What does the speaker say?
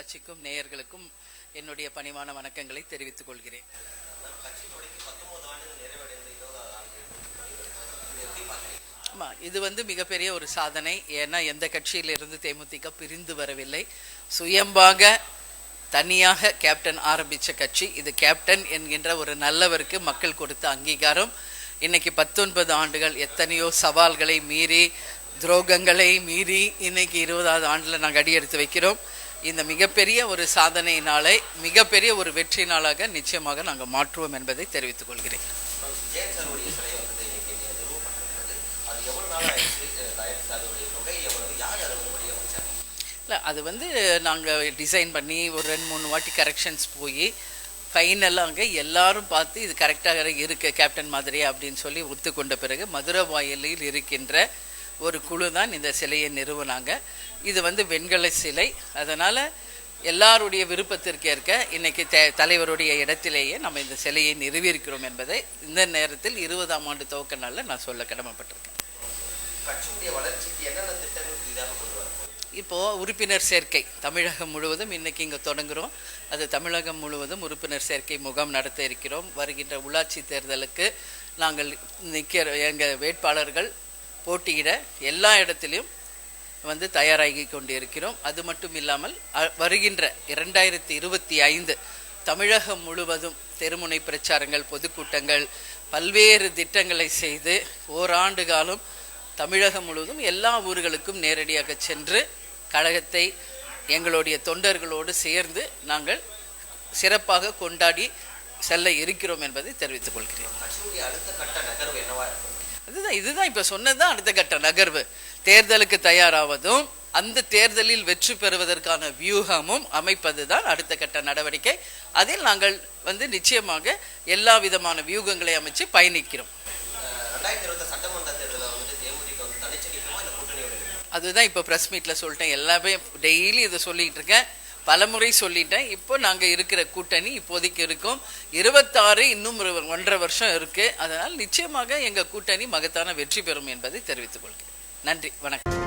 தொலைக்காட்சிக்கும் நேயர்களுக்கும் என்னுடைய பணிவான வணக்கங்களை தெரிவித்துக் கொள்கிறேன். இது மிகப்பெரிய ஒரு சாதனை. ஏன்னா எந்த கட்சியிலிருந்து தேமுதிக பிரிந்து வரவில்லை. சுயம்பாக தனியாக கேப்டன் ஆரம்பித்த கட்சி இது. கேப்டன் என்கின்ற ஒரு நல்லவருக்கு மக்கள் கொடுத்த அங்கீகாரம். இன்னைக்கு 19 ஆண்டுகள் எத்தனையோ சவால்களை மீறி, துரோகங்களை மீறி இன்னைக்கு 20வது ஆண்டில் நாங்கள் அடியெடுத்து வைக்கிறோம். இந்த மிகப்பெரிய ஒரு சாதனையினாலே மிகப்பெரிய ஒரு வெற்றி நாளாக நிச்சயமாக நாங்கள் மாற்றுவோம் என்பதை தெரிவித்துக் கொள்கிறேன். இல்லை, அது நாங்கள் டிசைன் பண்ணி ஒரு 2-3 வாட்டி கரெக்ஷன்ஸ் போய் ஃபைனலாக எல்லாரும் பார்த்து இது கரெக்டாக இருக்குது கேப்டன் மாதிரி அப்படின்னு சொல்லி ஒத்துக்கொண்ட பிறகு மதுரை வாயிலில் இருக்கின்ற ஒரு குழு தான் இந்த சிலையை நிறுவனாங்க. இது வெண்கல சிலை. அதனால் எல்லாருடைய விருப்பத்திற்கு ஏற்க இன்றைக்கி தலைவருடைய இடத்திலேயே நம்ம இந்த சிலையை நிறுவியிருக்கிறோம் என்பதை இந்த நேரத்தில் 20ஆம் ஆண்டு துவக்க நாளில் நான் சொல்ல கடமைப்பட்டிருக்கேன். இப்போது உறுப்பினர் சேர்க்கை தமிழகம் முழுவதும் இன்றைக்கி இங்கே தொடங்குகிறோம். அது தமிழகம் முழுவதும் உறுப்பினர் சேர்க்கை முகாம் நடத்த இருக்கிறோம். வருகின்ற உள்ளாட்சி தேர்தலுக்கு நாங்கள் எங்கள் வேட்பாளர்கள் போட்டியிட எல்லா இடத்திலையும் தயாராகி கொண்டு இருக்கிறோம். அது மட்டும் இல்லாமல் வருகின்ற 2025 தமிழகம் முழுவதும் தெருமுனை பிரச்சாரங்கள், பொதுக்கூட்டங்கள், பல்வேறு திட்டங்களை செய்து ஓராண்டு காலம் தமிழகம் முழுவதும் எல்லா ஊர்களுக்கும் நேரடியாக சென்று கழகத்தை எங்களுடைய தொண்டர்களோடு சேர்ந்து நாங்கள் சிறப்பாக கொண்டாடி செல்ல இருக்கிறோம் என்பதை தெரிவித்துக் கொள்கிறேன். இதுதான் இப்போ சொன்னதுதான் அடுத்த கட்ட நகர்வு. தேர்தலுக்கு தயாராவதும் அந்த தேர்தலில் வெற்றி பெறுவதற்கான வியூகமும் அமைப்பது தான் அடுத்த கட்ட நடவடிக்கை. அதில் நாங்கள் நிச்சயமாக எல்லா விதமான வியூகங்களை அமைச்சு பயணிக்கிறோம். அதுதான் இப்போ ப்ரெஸ் மீட்டில் சொல்லிட்டேன். எல்லாமே டெய்லி இதை சொல்லிகிட்டு இருக்கேன், பலமுறை சொல்லிட்டேன். இப்போ நாங்கள் இருக்கிற கூட்டணி இப்போதைக்கு இருக்கும். 26 இன்னும் 1.5 வருஷம் இருக்குது. அதனால் நிச்சயமாக எங்கள் கூட்டணி மகத்தான வெற்றி பெறும் என்பதை தெரிவித்துக் கொள்கிறேன். நன்றி, வணக்கம்.